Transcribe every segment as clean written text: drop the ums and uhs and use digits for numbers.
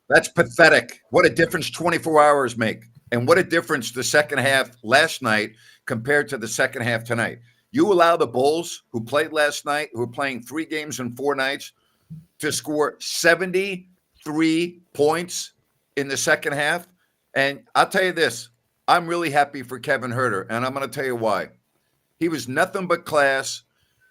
That's pathetic. What a difference 24 hours make. And what a difference the second half last night compared to the second half tonight. You allow the Bulls, who played last night, who are playing 3 games in 4 nights, to score 73 points in the second half. And I'll tell you this, I'm really happy for Kevin Huerter, and I'm going to tell you why. He was nothing but class.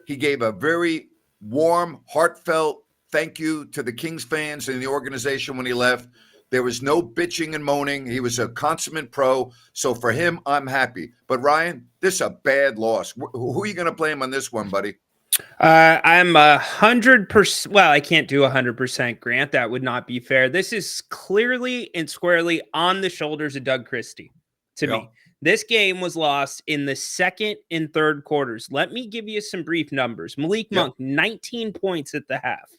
He gave a very warm, heartfelt thank you to the Kings fans and the organization when he left. There was no bitching and moaning. He was a consummate pro. So for him, I'm happy. But Ryan, this is a bad loss. Who are you going to blame on this one, buddy? I'm 100%. Well, I can't do 100%, Grant. That would not be fair. This is clearly and squarely on the shoulders of Doug Christie to me. This game was lost in the second and third quarters. Let me give you some brief numbers. Malik Monk, 19 points at the half.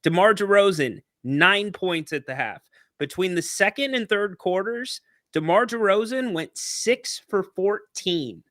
DeMar DeRozan, 9 points at the half. Between the second and third quarters, DeMar DeRozan went 6 for 14.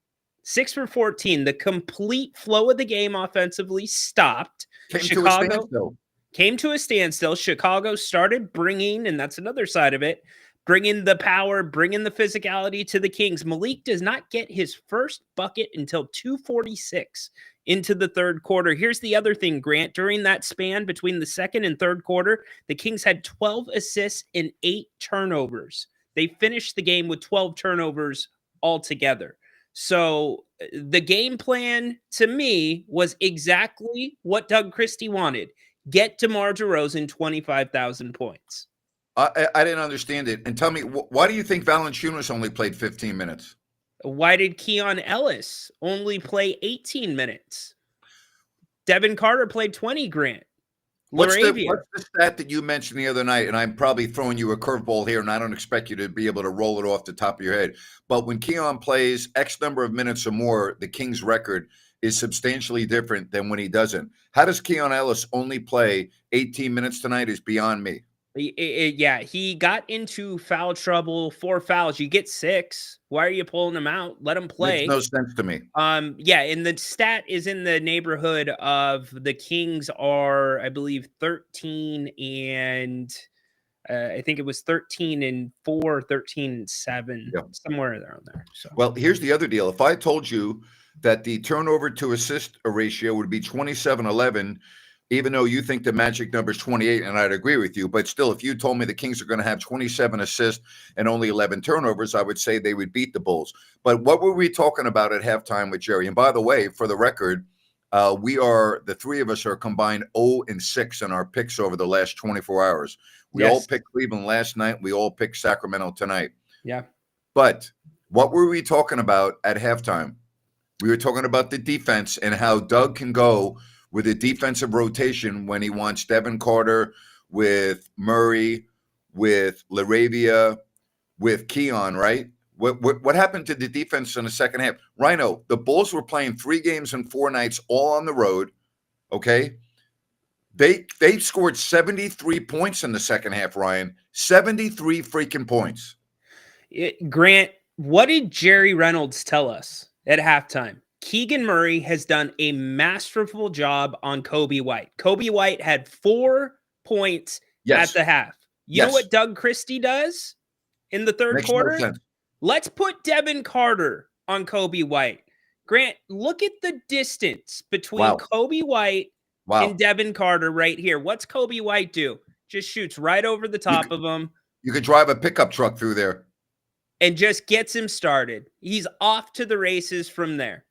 6 for 14. The complete flow of the game offensively stopped. Chicago came to a standstill. Chicago started bringing, and that's another side of it, bringing the power, bringing the physicality to the Kings. Malik does not get his first bucket until 2:46 into the third quarter. Here's the other thing, Grant. During that span between the second and third quarter, the Kings had 12 assists and 8 turnovers. They finished the game with 12 turnovers altogether. So the game plan to me was exactly what Doug Christie wanted. Get DeMar DeRozan 25,000 points. I didn't understand it. And tell me, why do you think Valanciunas only played 15 minutes? Why did Keon Ellis only play 18 minutes? Devin Carter played 20, Grant. What's the stat that you mentioned the other night? And I'm probably throwing you a curveball here, and I don't expect you to be able to roll it off the top of your head. But when Keon plays X number of minutes or more, the Kings' record is substantially different than when he doesn't. How does Keon Ellis only play 18 minutes tonight is beyond me. Yeah, he got into foul trouble, 4 fouls. You get 6. Why are you pulling him out? Let him play. Makes no sense to me. Yeah, and the stat is in the neighborhood of the Kings are, I believe, 13 and I think it was 13 and 4, 13 and 7, somewhere around there. So, well, here's the other deal. If I told you that the turnover to assist ratio would be 27-11, even though you think the magic number is 28, and I'd agree with you, but still, if you told me the Kings are going to have 27 assists and only 11 turnovers, I would say they would beat the Bulls. But what were we talking about at halftime with Jerry? And by the way, for the record, the 3 of us are combined 0-6 in our picks over the last 24 hours. We all picked Cleveland last night. We all picked Sacramento tonight. Yeah. But what were we talking about at halftime? We were talking about the defense and how Doug can go with a defensive rotation when he wants Devin Carter, with Murray, with LaRavia, with Keon, right? What happened to the defense in the second half? Ryno, the Bulls were playing 3 games in 4 nights, all on the road, okay? They scored 73 points in the second half, Ryan. 73 freaking points. Grant, what did Jerry Reynolds tell us at halftime? Keegan Murray has done a masterful job on Kobe White. Kobe White had 4 points at the half. You know what Doug Christie does in the third quarter? No, let's put Devin Carter on Kobe White. Grant, look at the distance between Kobe White and Devin Carter right here. What's Kobe White do? Just shoots right over the top of him. You could drive a pickup truck through there. And just gets him started. He's off to the races from there.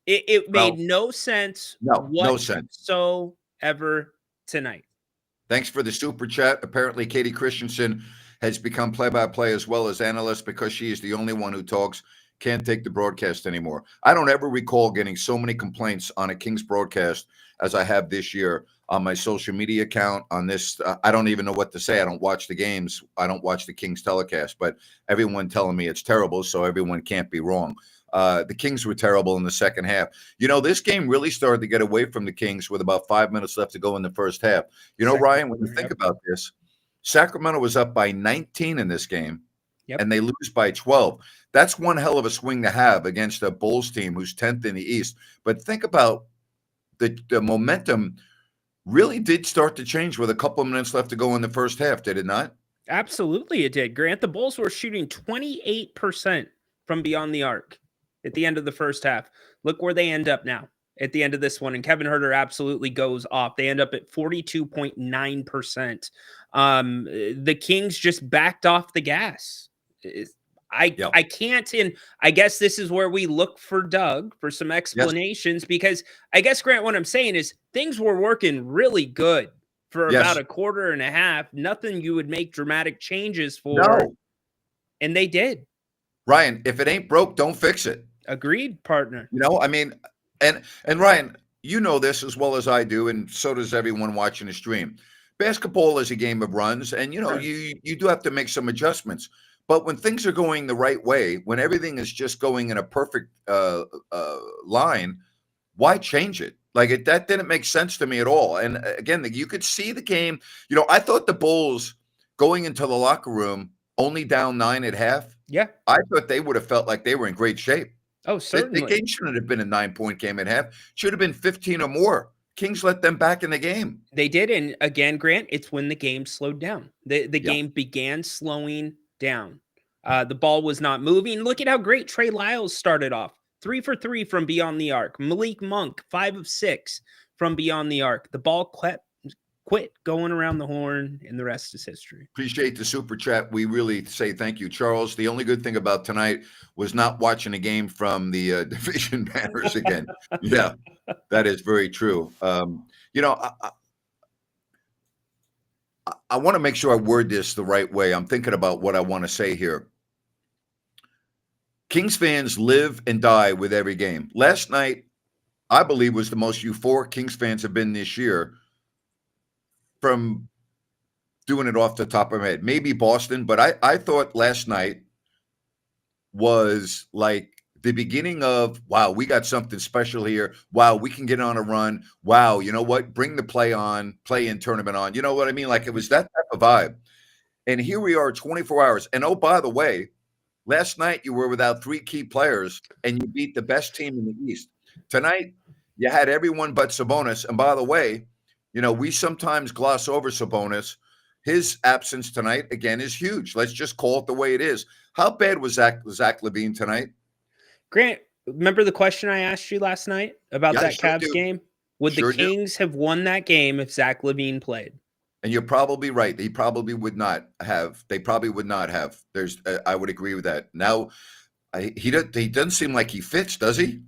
It made no sense whatsoever tonight. Thanks for the super chat. Apparently, Katie Christensen has become play-by-play as well as analyst because she is the only one who talks. Can't take the broadcast anymore. I don't ever recall getting so many complaints on a Kings broadcast as I have this year on my social media account on this. I don't even know what to say. I don't watch the games. I don't watch the Kings telecast, but everyone telling me it's terrible, so everyone can't be wrong. The Kings were terrible in the second half. You know, this game really started to get away from the Kings with about 5 minutes left to go in the first half. You know, Ryan, when you think about this, Sacramento was up by 19 in this game, and they lose by 12. That's one hell of a swing to have against a Bulls team who's 10th in the East. But think about the momentum really did start to change with a couple of minutes left to go in the first half, did it not? Absolutely, it did. Grant, the Bulls were shooting 28% from beyond the arc at the end of the first half. Look where they end up now at the end of this one. And Kevin Huerter absolutely goes off. They end up at 42.9%. The Kings just backed off the gas. I can't, and I guess this is where we look for Doug for some explanations, because I guess, Grant, what I'm saying is things were working really good for about a quarter and a half. Nothing you would make dramatic changes for. No. And they did. Ryan, if it ain't broke, don't fix it. Agreed, partner. You know, I mean, and Ryan, you know this as well as I do, and so does everyone watching the stream. Basketball is a game of runs, and you know, you do have to make some adjustments. But when things are going the right way, when everything is just going in a perfect line, why change it? Like that didn't make sense to me at all. And again, you could see the game. You know, I thought the Bulls going into the locker room only down 9 at half. Yeah, I thought they would have felt like they were in great shape. Oh, certainly. The game shouldn't have been a 9-point game at half. Should have been 15 or more. Kings let them back in the game. They did. And again, Grant, it's when the game slowed down. The game began slowing down. The ball was not moving. Look at how great Trey Lyles started off. 3 for 3 from beyond the arc. Malik Monk, 5 of 6 from beyond the arc. The ball quit going around the horn, and the rest is history. Appreciate the super chat. We really say thank you, Charles. The only good thing about tonight was not watching a game from the division banners again. Yeah, that is very true. You know, I want to make sure I word this the right way. I'm thinking about what I want to say here. Kings fans live and die with every game. Last night, I believe, was the most euphoric Kings fans have been this year, from doing it off the top of my head. Maybe Boston, but I thought last night was like the beginning of, wow, we got something special here. Wow, we can get on a run. Wow, you know what? Bring the play-in tournament on. You know what I mean? Like it was that type of vibe. And here we are 24 hours. And oh, by the way, last night you were without 3 key players and you beat the best team in the East. Tonight, you had everyone but Sabonis. And by the way, you know, we sometimes gloss over Sabonis. His absence tonight, again, is huge. Let's just call it the way it is. How bad was Zach LaVine tonight? Grant, remember the question I asked you last night about that Cavs game? Would the Kings have won that game if Zach LaVine played? And you're probably right. They probably would not have. I would agree with that. Now, he doesn't seem like he fits, does he?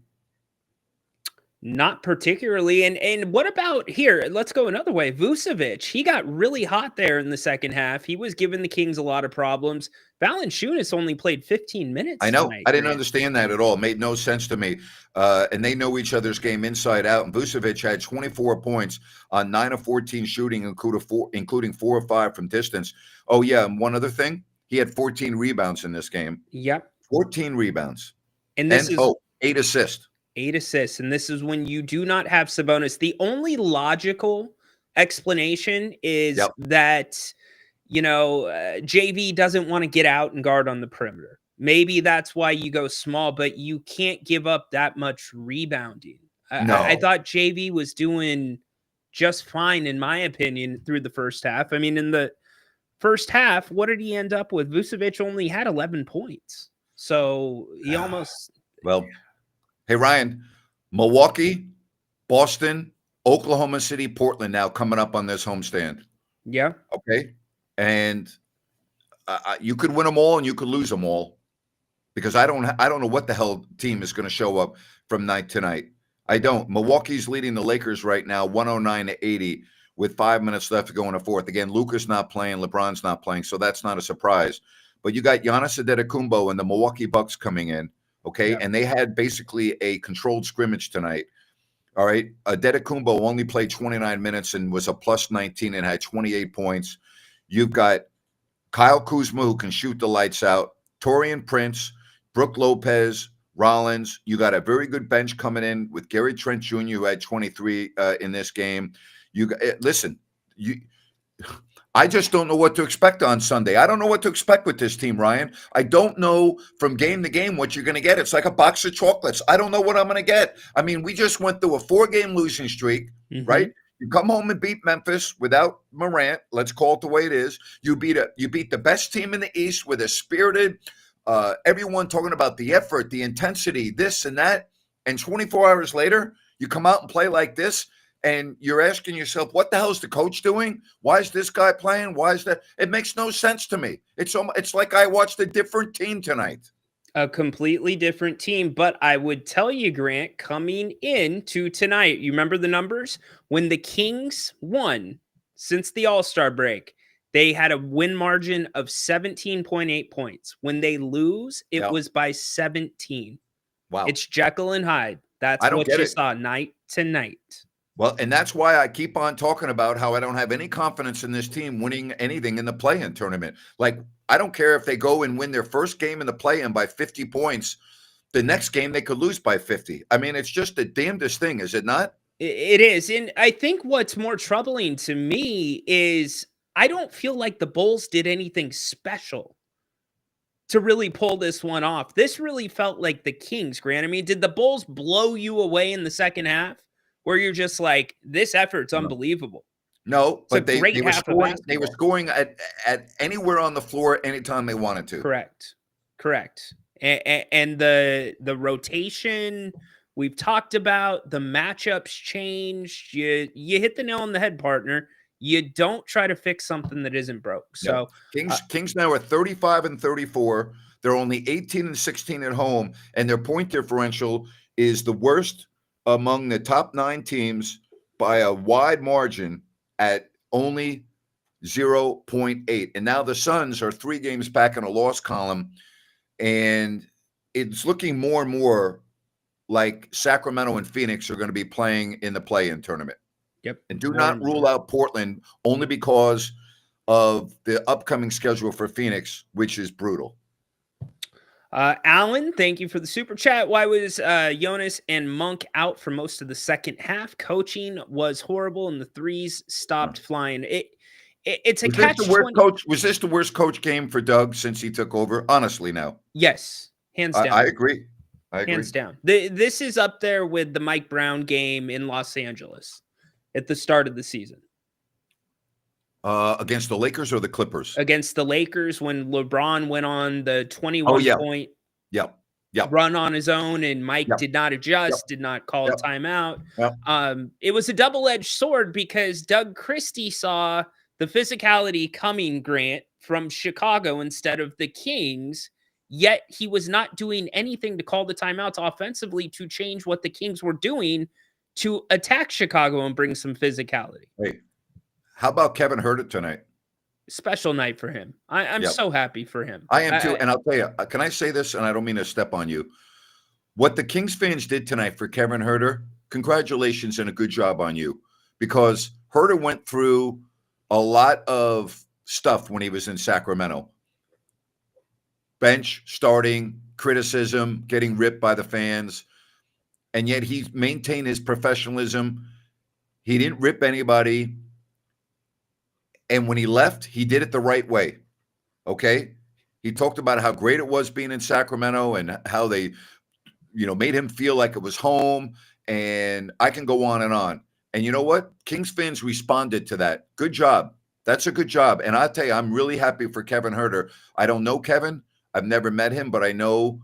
Not particularly. And what about here? Let's go another way. Vucevic, he got really hot there in the second half. He was giving the Kings a lot of problems. Valanciunas only played 15 minutes. I know. Tonight, I didn't understand that at all. It made no sense to me. And they know each other's game inside out. And Vucevic had 24 points on 9 of 14 shooting, including 4 of 5 from distance. Oh, yeah. And one other thing, he had 14 rebounds in this game. Yep. 14 rebounds. And 8 assists. 8 assists. And this is when you do not have Sabonis. The only logical explanation is that, you know, JV doesn't want to get out and guard on the perimeter. Maybe that's why you go small, but you can't give up that much rebounding. I thought JV was doing just fine, in my opinion, through the first half. I mean, in the first half, what did he end up with? Vucevic only had 11 points. So he almost... Well... Hey, Ryan, Milwaukee, Boston, Oklahoma City, Portland now coming up on this homestand. Yeah. Okay. And you could win them all and you could lose them all, because I don't know what the hell team is going to show up from night to night. I don't. Milwaukee's leading the Lakers right now, 109-80, with 5 minutes left to go in the fourth. Again, Luka's not playing, LeBron's not playing, so that's not a surprise. But you got Giannis Antetokounmpo and the Milwaukee Bucks coming in. Okay, and they had basically a controlled scrimmage tonight. All right, Antetokounmpo only played 29 minutes and was a plus 19 and had 28 points. You've got Kyle Kuzma, who can shoot the lights out, Taurean Prince, Brook Lopez, Rollins. You got a very good bench coming in with Gary Trent Jr., who had 23 in this game. I just don't know what to expect on Sunday. I don't know what to expect with this team, Ryan. I don't know from game to game what you're going to get. It's like a box of chocolates. I don't know what I'm going to get. I mean, we just went through a 4-game losing streak, right? You come home and beat Memphis without Morant. Let's call it the way it is. You beat the best team in the East with a spirited, everyone talking about the effort, the intensity, this and that. And 24 hours later, you come out and play like this, and you're asking yourself, what the hell is the coach doing? Why is this guy playing? Why is that? It makes no sense to me. It's like I watched a different team tonight. A completely different team. But I would tell you, Grant, coming into tonight, you remember the numbers? When the Kings won since the All-Star break, they had a win margin of 17.8 points. When they lose, it was by 17. Wow. It's Jekyll and Hyde. That's what you saw night to night. Well, and that's why I keep on talking about how I don't have any confidence in this team winning anything in the play-in tournament. Like, I don't care if they go and win their first game in the play-in by 50 points. The next game, they could lose by 50. I mean, it's just the damnedest thing, is it not? It is. And I think what's more troubling to me is I don't feel like the Bulls did anything special to really pull this one off. This really felt like the Kings, Grant. I mean, did the Bulls blow you away in the second half where you're just like, this effort's unbelievable? No, but they were scoring. They were scoring at anywhere on the floor anytime they wanted to. Correct. And the rotation we've talked about, the matchups changed. You hit the nail on the head, partner. You don't try to fix something that isn't broke. So Kings now are 35 and 34. They're only 18 and 16 at home, and their point differential is the worst among the top 9 teams by a wide margin at only 0.8. And now the Suns are 3 games back in a loss column, and it's looking more and more like Sacramento and Phoenix are going to be playing in the play-in tournament. Yep. And do not rule out Portland only because of the upcoming schedule for Phoenix, which is brutal. Alan, thank you for the super chat. Why was Jonas and Monk out for most of the second half? Coaching was horrible, and the threes stopped flying. It's a catch. Was this the worst coach game for Doug since he took over? Honestly, now. Yes, hands down. I agree. Hands down. This is up there with the Mike Brown game in Los Angeles at the start of the season. Against the Lakers or the Clippers? Against the Lakers when LeBron went on the 21-point run on his own, and Mike did not adjust, did not call a timeout. It was a double-edged sword because Doug Christie saw the physicality coming, Grant, from Chicago instead of the Kings, yet he was not doing anything to call the timeouts offensively to change what the Kings were doing to attack Chicago and bring some physicality. Hey. How about Kevin Huerter tonight? Special night for him. I'm so happy for him. I am too. And I'll tell you, can I say this? And I don't mean to step on you. What the Kings fans did tonight for Kevin Huerter, congratulations and a good job on you. Because Huerter went through a lot of stuff when he was in Sacramento. Bench, starting, criticism, getting ripped by the fans. And yet he maintained his professionalism. He didn't rip anybody. And when he left, he did it the right way. Okay? He talked about how great it was being in Sacramento and how they, made him feel like it was home. And I can go on and on. And you know what? Kings fans responded to that. Good job. That's a good job. And I'll tell you, I'm really happy for Kevin Huerter. I don't know Kevin. I've never met him, but I know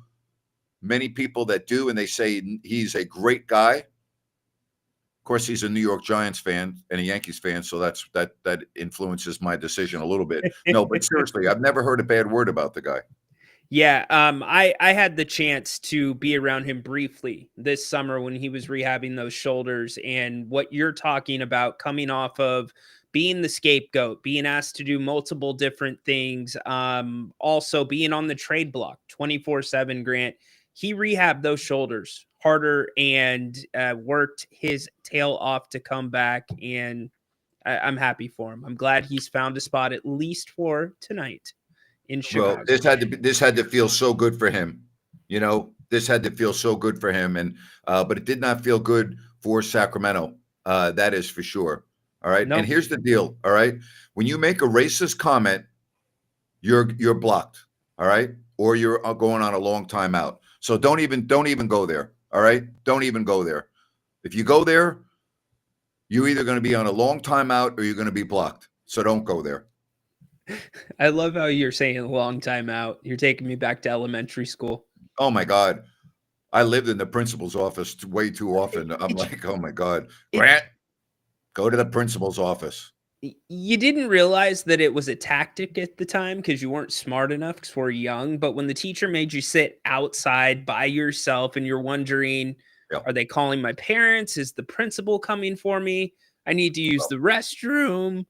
many people that do, and they say he's a great guy. Of course, he's a New York Giants fan and a Yankees fan, so that influences my decision a little bit. No, but seriously, I've never heard a bad word about the guy. Yeah, I had the chance to be around him briefly this summer when he was rehabbing those shoulders, and what you're talking about coming off of being the scapegoat, being asked to do multiple different things, also being on the trade block 24/7, Grant, he rehabbed those shoulders harder and worked his tail off to come back, and I'm happy for him. I'm glad he's found a spot at least for tonight in Chicago. Well, this had to feel so good for him. This had to feel so good for him, and but it did not feel good for Sacramento. That is for sure. All right. Nope. And here's the deal. All right. When you make a racist comment, you're blocked. All right. Or you're going on a long timeout. So don't even go there. All right. Don't even go there. If you go there, You're either going to be on a long timeout or you're going to be blocked. So don't go there. I love how you're saying a long time out. You're taking me back to elementary school. Oh my God. I lived in the principal's office way too often. I'm like, oh my God. Grant, go to the principal's office. You didn't realize that it was a tactic at the time because you weren't smart enough because we're young. But when the teacher made you sit outside by yourself and you're wondering, are they calling my parents? Is the principal coming for me? I need to use the restroom.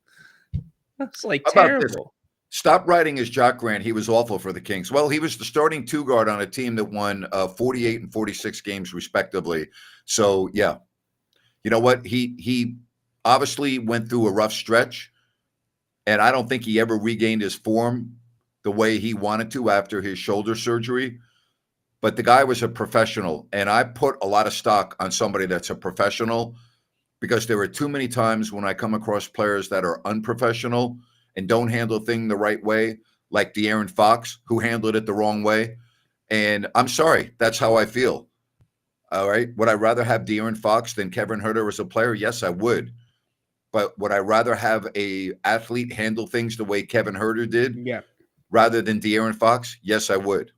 That's like terrible. Stop writing as Jock Grant. He was awful for the Kings. Well, he was the starting two guard on a team that won 48 and 46 games respectively. So, yeah. You know what? He obviously went through a rough stretch, and I don't think he ever regained his form the way he wanted to after his shoulder surgery. But the guy was a professional, and I put a lot of stock on somebody that's a professional because there are too many times when I come across players that are unprofessional and don't handle things the right way, like De'Aaron Fox, who handled it the wrong way. And I'm sorry, that's how I feel. All right. Would I rather have De'Aaron Fox than Kevin Huerter as a player? Yes, I would. But would I rather have a athlete handle things the way Kevin Huerter did rather than De'Aaron Fox? Yes, I would.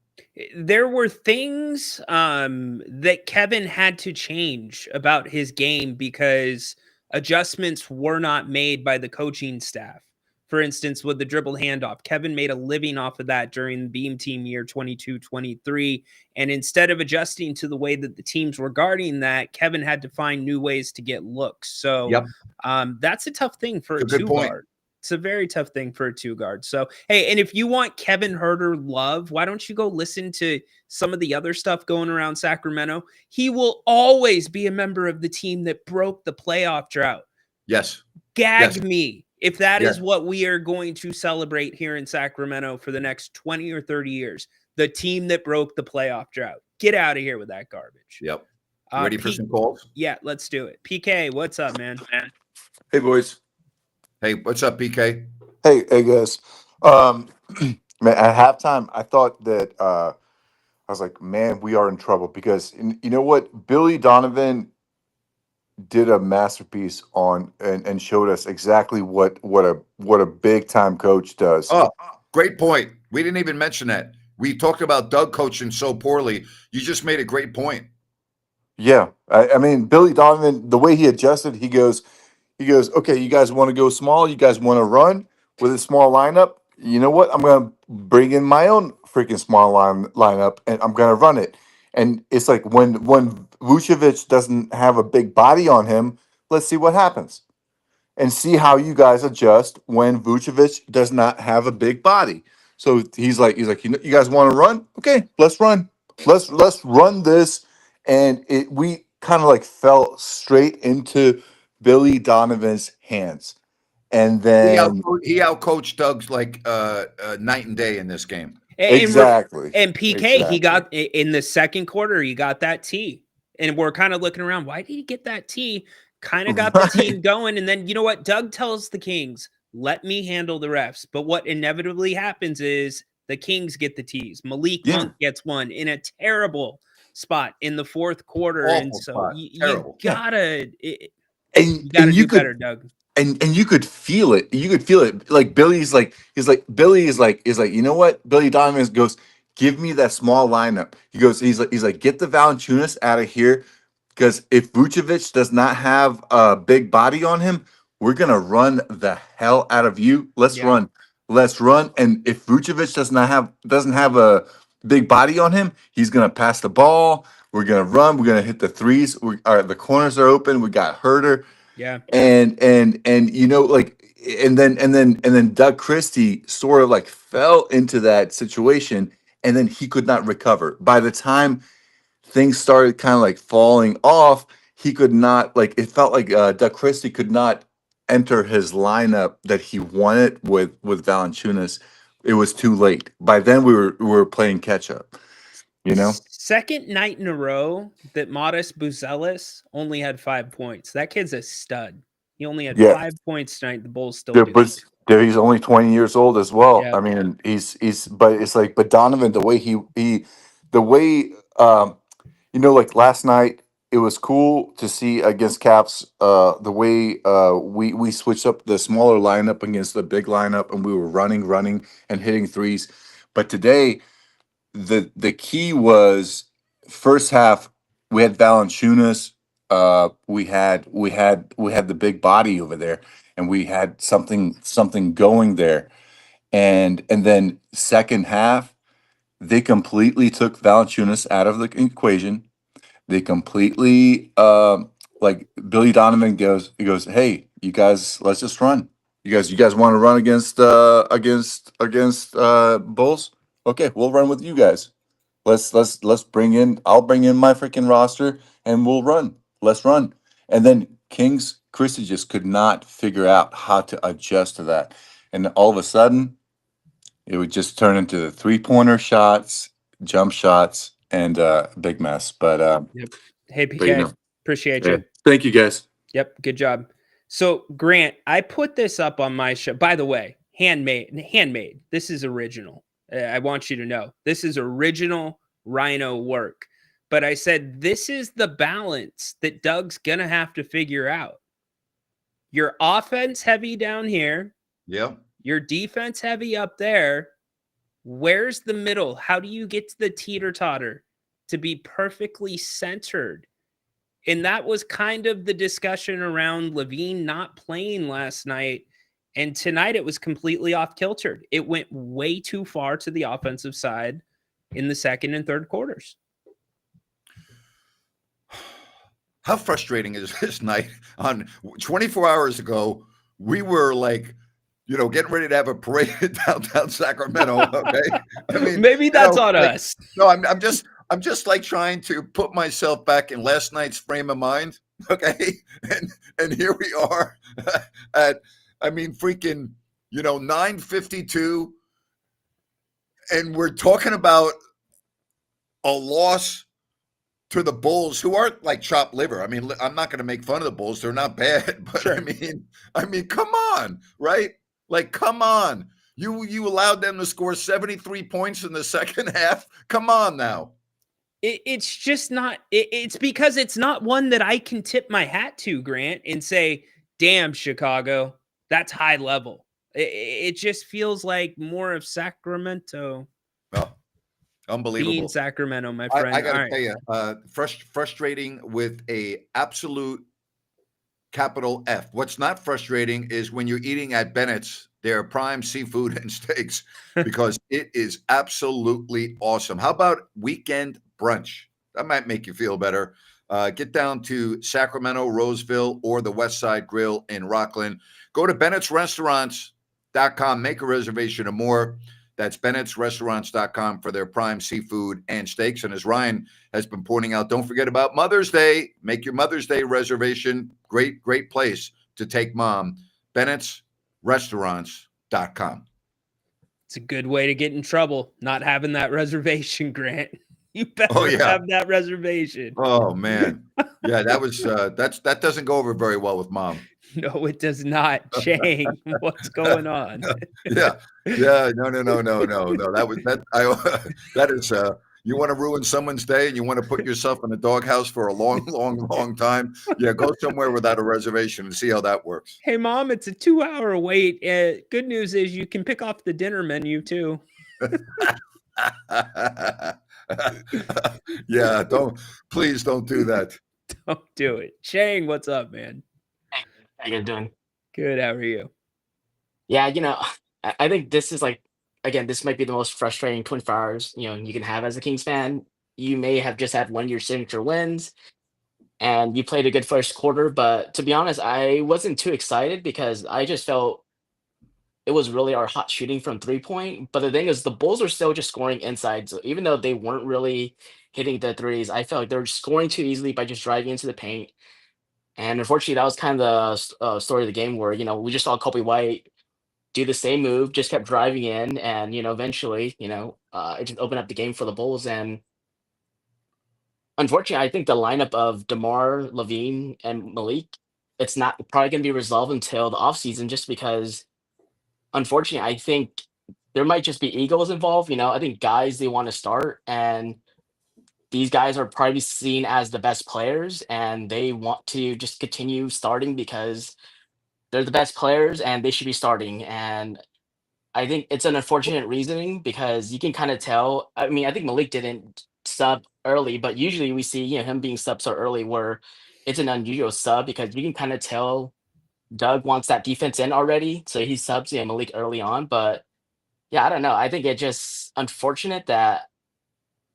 There were things that Kevin had to change about his game because adjustments were not made by the coaching staff. For instance, with the dribble handoff, Kevin made a living off of that during the Beam Team year 22-23. And instead of adjusting to the way that the teams were guarding that, Kevin had to find new ways to get looks. So that's a tough thing for a two guard. It's a very tough thing for a two guard. So, hey, and if you want Kevin Huerter love, why don't you go listen to some of the other stuff going around Sacramento? He will always be a member of the team that broke the playoff drought. Yes. Gag me if that is what we are going to celebrate here in Sacramento for the next 20 or 30 years. The team that broke the playoff drought. Get out of here with that garbage. Yep. Ready for some calls? Yeah, let's do it. PK, what's up, man? Hey, boys. Hey, what's up, PK? Hey, guys. Man, at halftime, I thought that I was like, man, we are in trouble because you know what? Billy Donovan did a masterpiece on and showed us exactly what a big time coach does. Oh, great point. We didn't even mention that. We talked about Doug coaching so poorly. You just made a great point. Yeah, I mean, Billy Donovan, the way he adjusted, he goes, okay, you guys want to go small? You guys want to run with a small lineup? You know what? I'm going to bring in my own freaking small lineup, and I'm going to run it. And it's like when Vucevic doesn't have a big body on him, let's see what happens. And see how you guys adjust when Vucevic does not have a big body. So he's like, you guys want to run? Okay, let's run. Let's run this. And we kind of like fell straight into Billy Donovan's hands. And then he outcoached Doug's like night and day in this game. Exactly. And PK, he got in the second quarter, he got that tee. And we're kind of looking around. Why did he get that tee? Kind of got the team going. And then, you know what? Doug tells the Kings, let me handle the refs. But what inevitably happens is the Kings get the tees. Malik Monk gets one in a terrible spot in the fourth quarter. Awful and so spot. you gotta do better, Doug. And you could feel it. You could feel it. Like Billy is like, you know what? Billy Donovan goes, give me that small lineup. He's like, get the Valanciunas out of here. Because if Vucevic does not have a big body on him, we're gonna run the hell out of you. Let's run. And if Vucevic doesn't have a big body on him, he's gonna pass the ball. We're gonna run. We're gonna hit the threes. The corners are open. We got Huerter. Yeah. And you know, like, and then Doug Christie sort of like fell into that situation, and then he could not recover. By the time things started kind of like falling off, he could not, like, it felt like Doug Christie could not enter his lineup that he wanted with Valanciunas. It was too late. By then we were playing catch up. You know? Second night in a row that Modest Buzelis only had 5 points. That kid's a stud. He only had 5 points tonight. The Bulls still do. But he's only 20 years old as well. Yeah. I mean, but Donovan, the way you know, like last night, it was cool to see against Caps the way we switched up the smaller lineup against the big lineup, and we were running, and hitting threes. But today, the key was first half. We had Valanciunas. We had the big body over there, and we had something going there. And then second half, they completely took Valanciunas out of the equation. They completely like Billy Donovan he goes, hey, you guys, let's just run. You guys want to run against Bulls? Okay, we'll run with you guys. Let's bring in, I'll bring in my freaking roster and we'll run. Let's run. And then Kings Christie just could not figure out how to adjust to that. And all of a sudden, it would just turn into the 3-pointer shots, jump shots, and big mess. But Hey, but PK, appreciate yeah. you. Thank you guys. Yep, good job. So, Grant, I put this up on my show. By the way, handmade. This is original. I want you to know this is original Ryno work. But I said this is the balance that Doug's gonna have to figure out. Your offense heavy down here. Yep. Your defense heavy up there. Where's the middle? How do you get to the teeter-totter to be perfectly centered? And that was kind of the discussion around Levine not playing last night. And tonight it was completely off kilter. It went way too far to the offensive side in the second and third quarters. How frustrating is this night? On 24 hours ago, we were like, getting ready to have a parade in downtown Sacramento. Okay, I mean, maybe that's on us. No, I'm just like trying to put myself back in last night's frame of mind. Okay, and here we are at, freaking, 9:52, and we're talking about a loss to the Bulls, who aren't like chopped liver. I mean, I'm not going to make fun of the Bulls; they're not bad, but Sure. I mean, come on, right? Like, come on. You allowed them to score 73 points in the second half. Come on now. It's just not. It's because it's not one that I can tip my hat to, Grant, and say, "Damn, Chicago, that's high level." It just feels like more of Sacramento. Oh, unbelievable. Being Sacramento, my friend. I got to tell you, frustrating with a absolute capital F. What's not frustrating is when you're eating at Bennett's, their prime seafood and steaks, because it is absolutely awesome. How about weekend brunch? That might make you feel better. Get down to Sacramento, Roseville, or the West Side Grill in Rockland. Go to Bennett'sRestaurants.com. Make a reservation or more. That's Bennett'sRestaurants.com for their prime seafood and steaks. And as Ryan has been pointing out, don't forget about Mother's Day. Make your Mother's Day reservation. Great place to take mom. Bennett'sRestaurants.com. It's a good way to get in trouble, not having that reservation, Grant. You better have that reservation. Oh, man. Yeah, that doesn't go over very well with mom. No, it does not. Chang, what's going on? Yeah. No. That is, you want to ruin someone's day and you want to put yourself in a doghouse for a long time. Yeah, go somewhere without a reservation and see how that works. Hey, Mom, it's a 2-hour wait. Good news is you can pick off the dinner menu too. Yeah, please don't do that. Don't do it. Chang, what's up, man? Hey, how you guys doing? Good. How are you? Yeah, I think this is again, this might be the most frustrating 24 hours, you can have as a Kings fan. You may have just had one of your signature wins and you played a good first quarter, but to be honest, I wasn't too excited because I just felt it was really our hot shooting from 3-point. But the thing is, the Bulls are still just scoring inside. So even though they weren't really hitting the threes, I felt like they were scoring too easily by just driving into the paint. And unfortunately, that was kind of the story of the game where, we just saw Kobe White do the same move, just kept driving in. And, eventually, it just opened up the game for the Bulls. And unfortunately, I think the lineup of DeMar, Levine, and Malik, it's not probably going to be resolved until the offseason just because, unfortunately, I think there might just be egos involved. I think guys, they want to start. And these guys are probably seen as the best players, and they want to just continue starting because they're the best players and they should be starting. And I think it's an unfortunate reasoning because you can kind of tell. I mean, I think Malik didn't sub early, but usually we see him being subbed so early where it's an unusual sub because you can kind of tell Doug wants that defense in already, so he subs Malik early on. But yeah, I don't know. I think it's just unfortunate that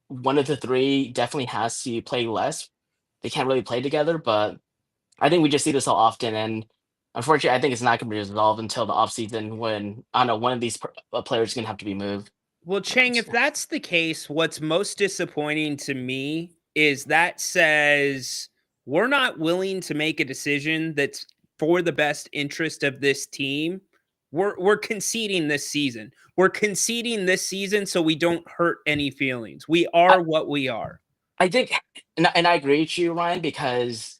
one of the three definitely has to play less. They can't really play together, but I think we just see this so often, and unfortunately, I think it's not going to be resolved until the offseason when I don't know one of these players is going to have to be moved. Well, Chang, if that's the case, what's most disappointing to me is that says we're not willing to make a decision that's for the best interest of this team. We're conceding this season. We're conceding this season so we don't hurt any feelings. We are what we are. I think, and I agree with you, Ryan, because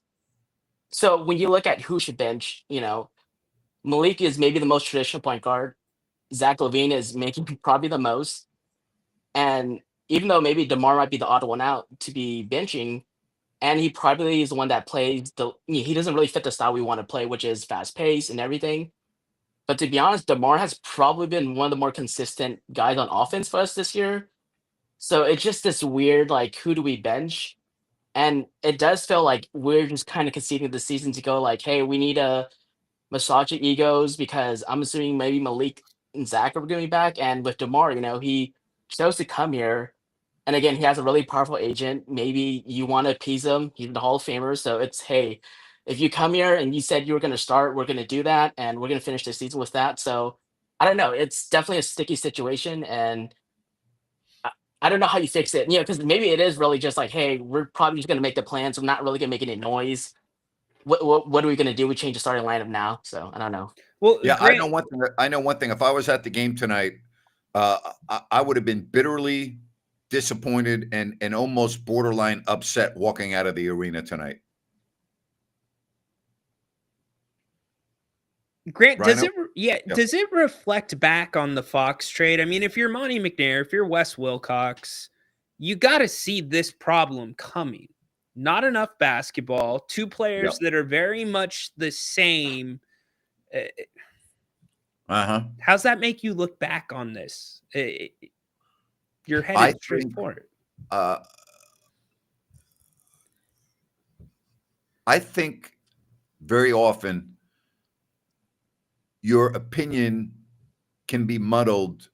so when you look at who should bench, Malik is maybe the most traditional point guard. Zach LaVine is making probably the most. And even though maybe DeMar might be the odd one out to be benching, and he probably is the one that plays he doesn't really fit the style we want to play, which is fast pace and everything. But to be honest, DeMar has probably been one of the more consistent guys on offense for us this year. So it's just this weird, like, who do we bench? And it does feel like we're just kind of conceding the season to go like, hey, we need to massage the egos because I'm assuming maybe Malik and Zach are going to be back. And with DeMar, he chose to come here. And again, he has a really powerful agent. Maybe you want to appease him. He's the Hall of Famer. So it's, hey, if you come here and you said you were going to start, we're going to do that. And we're going to finish the season with that. So I don't know. It's definitely a sticky situation. And I don't know how you fix it. Because maybe it is really just like, hey, we're probably just going to make the plans. We're not really going to make any noise. What are we going to do? We change the starting lineup now. So I don't know. Well, Yeah, Grant, I know one thing. If I was at the game tonight, I would have been bitterly disappointed and almost borderline upset walking out of the arena tonight. Grant, does Ryno? it does it reflect back on the Fox trade? I mean, if you're Monty McNair, if you're Wes Wilcox, you got to see this problem coming. Not enough basketball, two players that are very much the same. How's that make you look back on this? You're headed straight for it. I think very often your opinion can be muddled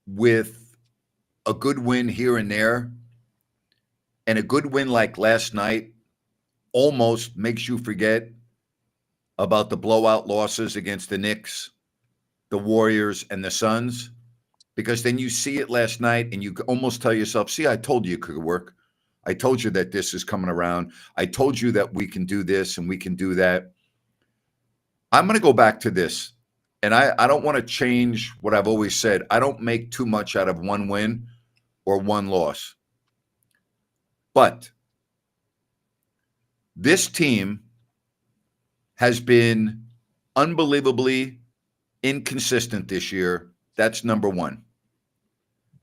with a good win here and there. And a good win like last night almost makes you forget about the blowout losses against the Knicks, the Warriors, and the Suns, because then you see it last night and you almost tell yourself, see, I told you it could work. I told you that this is coming around. I told you that we can do this and we can do that. I'm going to go back to this, and I don't want to change what I've always said. I don't make too much out of one win or one loss. But this team has been unbelievably inconsistent this year. That's number one.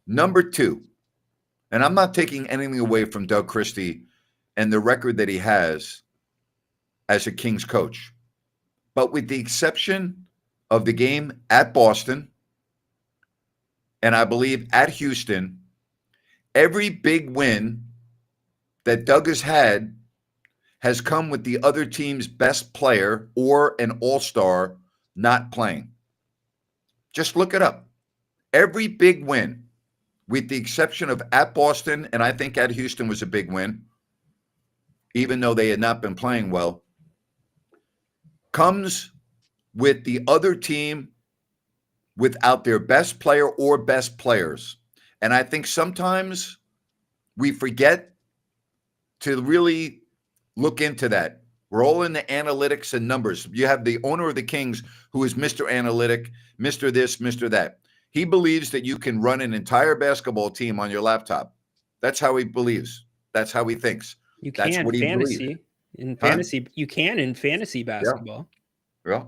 Number two, and I'm not taking anything away from Doug Christie and the record that he has as a Kings coach. But with the exception of the game at Boston, and I believe at Houston, every big win that Doug has had has come with the other team's best player or an all-star not playing. Just look it up. Every big win, with the exception of at Boston, and I think at Houston was a big win, even though they had not been playing well, comes with the other team without their best player or best players. And I think sometimes we forget to really look into that. We're all in the analytics and numbers. You have the owner of the Kings who is Mr. Analytic, Mr. this, Mr. that. He believes that you can run an entire basketball team on your laptop. That's how he believes. That's how he thinks. You That's can what he fantasy. believes. In fantasy, you can in fantasy basketball. Yeah.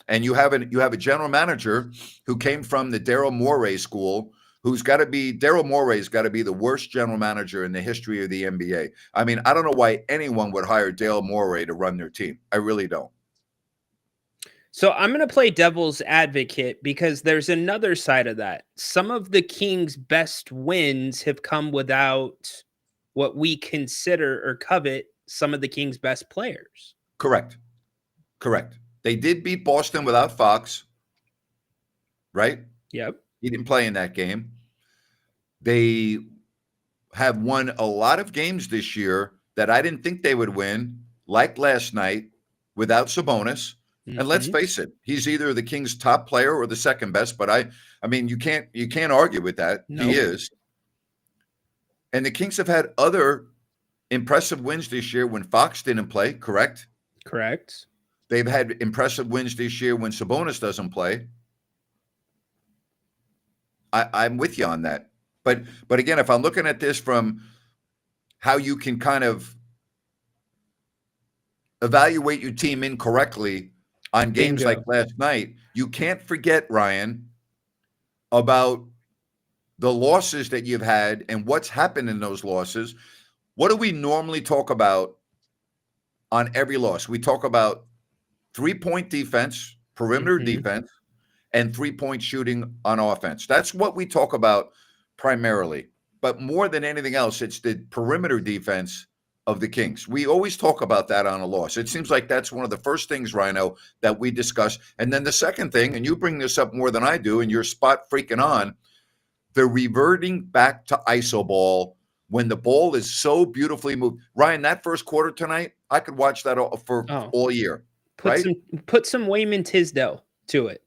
And you have a general manager who came from the Daryl Morey school, who's got to be Daryl Morey's got to be the worst general manager in the history of the NBA. I mean, I don't know why anyone would hire Daryl Morey to run their team. I really don't. So I'm going to play devil's advocate because there's another side of that. Some of the Kings' best wins have come without what we consider or covet some of the Kings' best players. Correct. They did beat Boston without Fox, right? Yep. He didn't play in that game. They have won a lot of games this year that I didn't think they would win, like last night, without Sabonis. And let's face it, he's either the Kings' top player or the second best. But I mean, you can't argue with that. Nope. He is. And the Kings have had other impressive wins this year when Fox didn't play. Correct. They've had impressive wins this year when Sabonis doesn't play. I'm with you on that. But again, if I'm looking at this from how you can kind of evaluate your team incorrectly on games like last night, you can't forget, Ryan, about the losses that you've had and what's happened in those losses. What do we normally talk about on every loss? We talk about 3-point defense, perimeter defense, and 3-point shooting on offense. That's what we talk about primarily. But more than anything else, it's the perimeter defense of the Kings. We always talk about that on a loss. It seems like that's one of the first things, Ryno, that we discuss. And then the second thing, and you bring this up more than I do, and you're spot freaking on, the reverting back to iso ball when the ball is so beautifully moved. Ryan, that first quarter tonight, I could watch that all year. Put some Wayman Tisdale to it.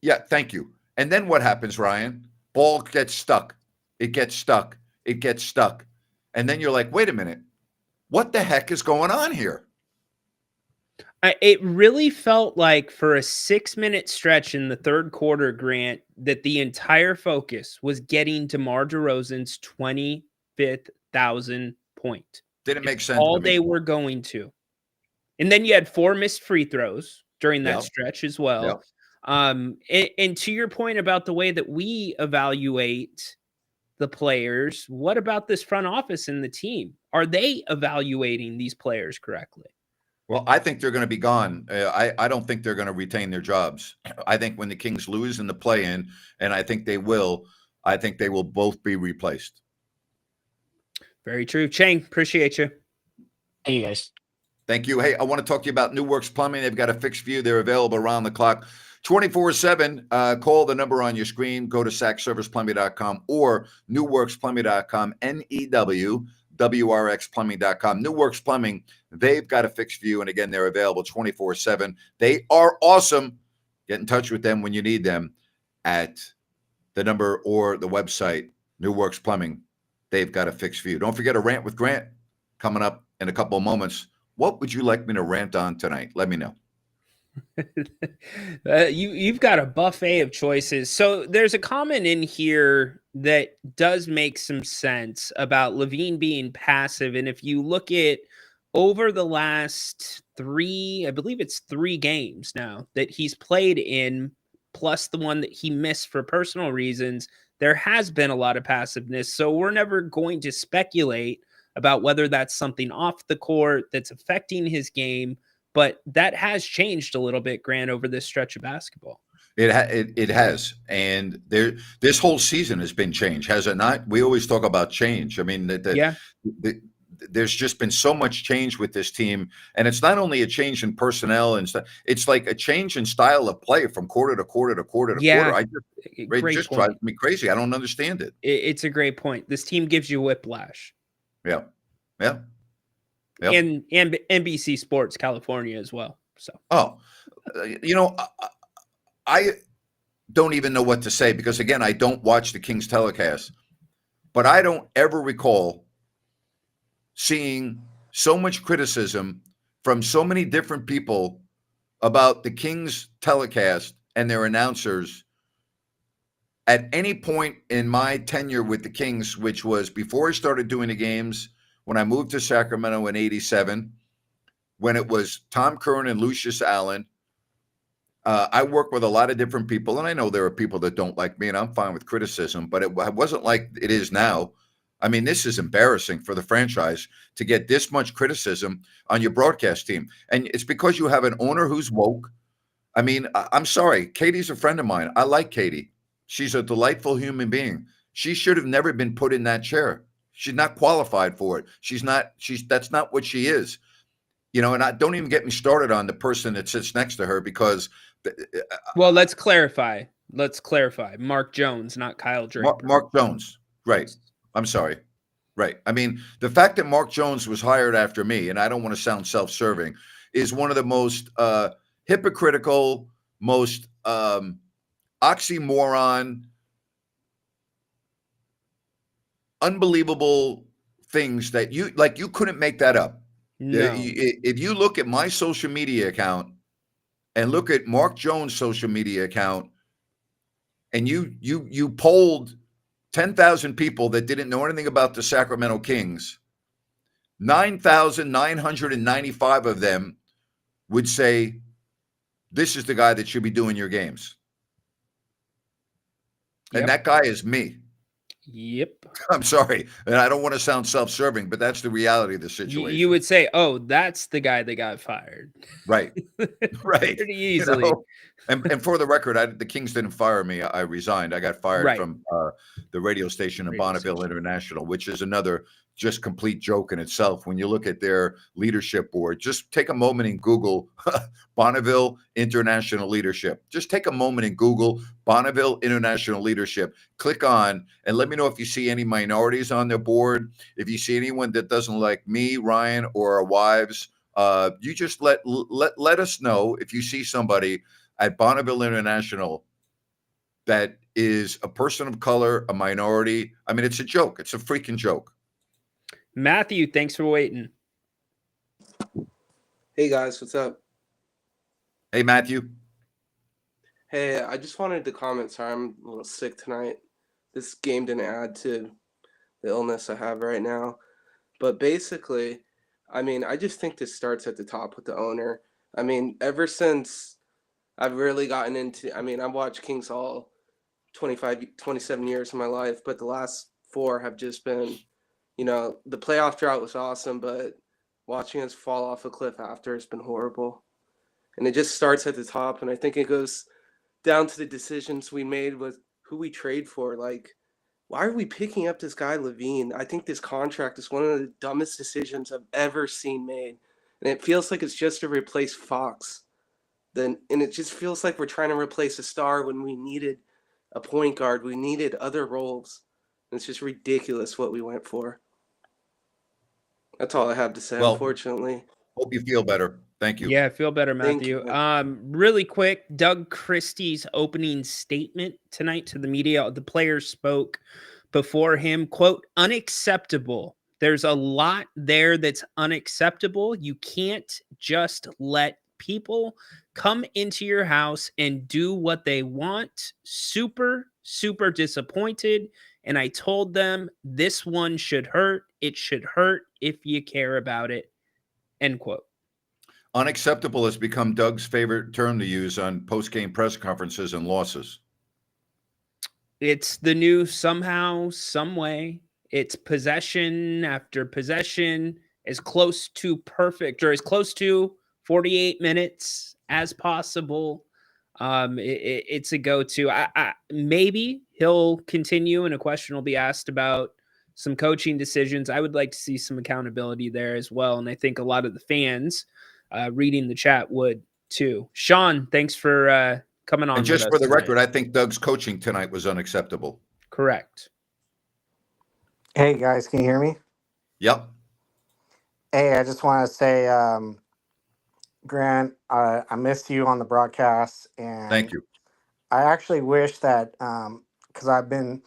Yeah, thank you. And then what happens, Ryan? Ball gets stuck. It gets stuck. And then you're like, wait a minute. What the heck is going on here? It really felt like for a 6-minute stretch in the third quarter, Grant, that the entire focus was getting DeMar DeRozan's 25,000 point. Didn't make sense. All they were going to. And then you had 4 missed free throws during that stretch as well. Yep. And to your point about the way that we evaluate the players, what about this front office and the team? Are they evaluating these players correctly? Well, I think they're going to be gone. I don't think they're going to retain their jobs. I think when the Kings lose in the play-in, and I think they will both be replaced. Very true. Chang, appreciate you. Hey, you guys. Thank you. Hey, I want to talk to you about New Works Plumbing. They've got a fixed view. They're available around the clock, 24/7. Call the number on your screen. Go to sackserviceplumbing.com or newworksplumbing.com, NEWWRXplumbing.com. New Works Plumbing, they've got a fixed view. And again, they're available 24/7. They are awesome. Get in touch with them when you need them at the number or the website, New Works Plumbing. They've got a fixed view. Don't forget a rant with Grant coming up in a couple of moments. What would you like me to rant on tonight? Let me know. You've got a buffet of choices. So there's a comment in here that does make some sense about Levine being passive. And if you look at over the last 3, I believe it's 3 games now that he's played in, plus the one that he missed for personal reasons, there has been a lot of passiveness. So we're never going to speculate about whether that's something off the court that's affecting his game. But that has changed a little bit, Grant, over this stretch of basketball. It has. And this whole season has been change, has it not? We always talk about change. I mean, there's just been so much change with this team. And it's not only a change in personnel and stuff, it's like a change in style of play from quarter to quarter to quarter to quarter. It just drives me crazy. I don't understand it. It's a great point. This team gives you whiplash. Yeah. Yep. And NBC Sports California as well. So, I don't even know what to say because, again, I don't watch the Kings telecast, but I don't ever recall seeing so much criticism from so many different people about the Kings telecast and their announcers at any point in my tenure with the Kings, which was before I started doing the games. When I moved to Sacramento in '87, when it was Tom Curran and Lucius Allen, I work with a lot of different people, and I know there are people that don't like me, and I'm fine with criticism, but it wasn't like it is now. I mean, this is embarrassing for the franchise to get this much criticism on your broadcast team. And it's because you have an owner who's woke. I mean, I'm sorry. Katie's a friend of mine. I like Katie. She's a delightful human being. She should have never been put in that chair. She's not qualified for it. That's not what she is. You know, and I don't even get me started on the person that sits next to her because Well, let's clarify. Mark Jones, not Kyle Draper. Mark Jones. Right. I'm sorry. Right. I mean, the fact that Mark Jones was hired after me, and I don't want to sound self-serving, is one of the most hypocritical, most oxymoron, unbelievable things that you couldn't make that up. No. If you look at my social media account and look at Mark Jones' social media account, and you polled 10,000 people that didn't know anything about the Sacramento Kings, 9,995 of them would say, this is the guy that should be doing your games. And that guy is me. Yep. I'm sorry. And I don't want to sound self-serving, but that's the reality of the situation. You would say, oh, that's the guy that got fired. Right. Right. Pretty easily. You know? And for the record, the Kings didn't fire me. I resigned. I got fired from the radio station in Bonneville International, which is another just complete joke in itself. When you look at their leadership board, just take a moment and Google Bonneville International Leadership. Just take a moment and Google Bonneville International Leadership. Click on and let me know if you see any minorities on their board. If you see anyone that doesn't like me, Ryan, or our wives, you just let us know if you see somebody at Bonneville International that is a person of color, a minority. I mean, it's a joke. It's a freaking joke. Matthew, thanks for waiting. Hey guys, what's up? Hey, Matthew. Hey, I just wanted to comment. Sorry, I'm a little sick tonight. This game didn't add to the illness I have right now. But basically, I mean, I just think this starts at the top with the owner. I mean, ever since I've really gotten into, I mean, I've watched Kings all 27 years of my life, but the last 4 have just been, you know, the playoff drought was awesome, but watching us fall off a cliff after has been horrible. And it just starts at the top, and I think it goes down to the decisions we made with who we trade for. Like, why are we picking up this guy Levine? I think this contract is one of the dumbest decisions I've ever seen made. And it feels like it's just to replace Fox. And it just feels like we're trying to replace a star when we needed a point guard. We needed other roles. And it's just ridiculous what we went for. That's all I have to say, unfortunately. Hope you feel better. Thank you. Yeah, I feel better, Matthew. Really quick, Doug Christie's opening statement tonight to the media. The players spoke before him, quote, unacceptable. There's a lot there that's unacceptable. You can't just let people come into your house and do what they want. Super, super disappointed. And I told them this one should hurt. It should hurt if you care about it. End quote. Unacceptable has become Doug's favorite term to use on post-game press conferences and losses. It's the new somehow, some way. It's possession after possession, as close to perfect or as close to 48 minutes as possible. It's a go-to. Maybe he'll continue and a question will be asked about some coaching decisions. I would like to see some accountability there as well. And I think a lot of the fans reading the chat would too. Sean, thanks for coming on. And just with for us the tonight. record, I think Doug's coaching tonight was unacceptable. Correct. Hey guys, can you hear me? Yep. Hey, I just want to say, Grant, I missed you on the broadcast, and Thank you. I actually wish that because I've been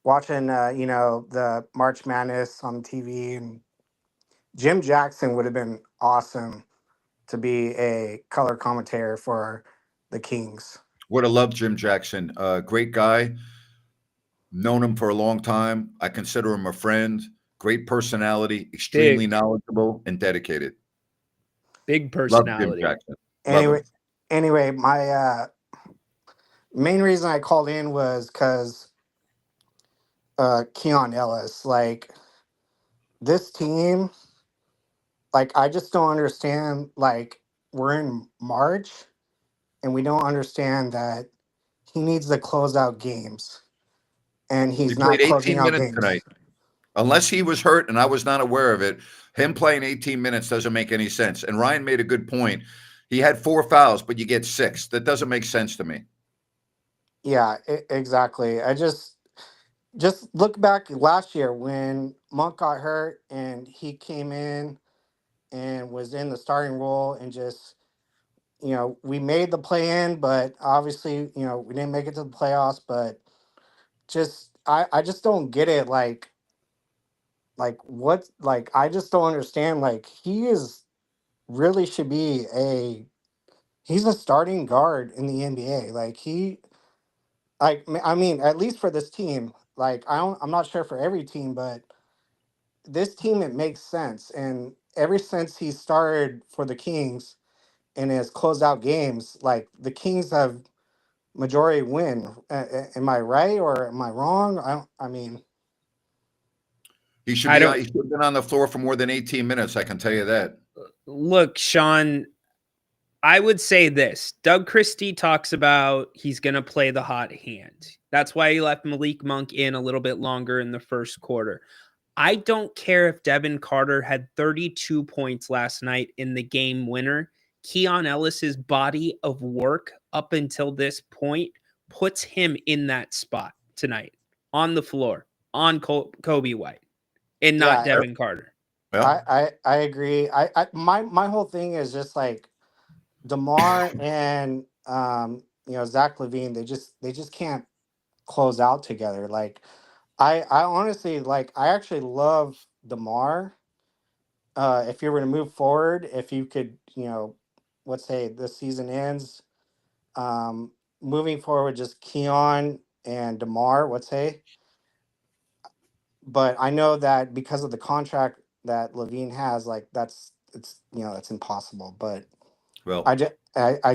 watching, the March Madness on TV, and Jim Jackson would have been awesome to be a color commentator for the Kings. Would have loved Jim Jackson. Great guy. Known him for a long time. I consider him a friend. Great personality. Extremely knowledgeable and dedicated. Big Love personality. Jim Jackson. Anyway, Anyway, my main reason I called in was because Keon Ellis. Like this team, like I just don't understand. Like we're in March, and we don't understand that he needs to close out games, and He he's played not closing 18 out minutes games. tonight. Unless he was hurt and I was not aware of it, him playing 18 minutes doesn't make any sense. And Ryan made a good point. He had 4 fouls, but you get 6. That doesn't make sense to me. Yeah, exactly. I just look back last year when Monk got hurt and he came in and was in the starting role and just we made the play in, but obviously we didn't make it to the playoffs. But just I just don't get it. Like what, like I just don't understand. Like he is really should be he's a starting guard in the NBA. Like I mean, at least for this team. Like I'm not sure for every team, but this team, it makes sense. And ever since he started for the Kings and has closed out games, like the Kings have majority win. Am I right or am I wrong? I mean, He should I be don't he should have been on the floor for more than 18 minutes, I can tell you that. look, Sean. I would say this. Doug Christie talks about he's going to play the hot hand. That's why he left Malik Monk in a little bit longer in the first quarter. I don't care if Devin Carter had 32 points last night in the game winner. Keon Ellis's body of work up until this point puts him in that spot tonight on the floor on Kobe White and not yeah, Devin Carter. Well, I agree. My whole thing is just like DeMar and Zach LaVine. They just can't close out together. Like I honestly like. I actually love DeMar. If you were to move forward, if you could, let's say this season ends, um, moving forward, just Keon and DeMar, let's say. But I know that because of the contract that Levine has, like that's impossible. But well, I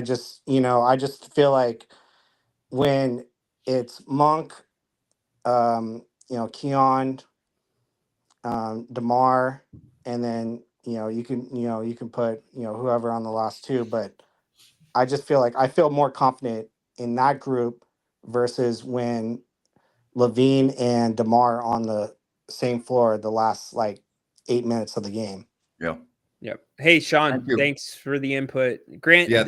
just feel like when it's Monk, Keon, DeMar, and then you can put whoever on the last two. But I just feel like I feel more confident in that group versus when Levine and DeMar on the same floor the last like 8 minutes of the game. yeah. Yep. Hey, Sean, Thank you. thanks for the input. Grant, Yeah,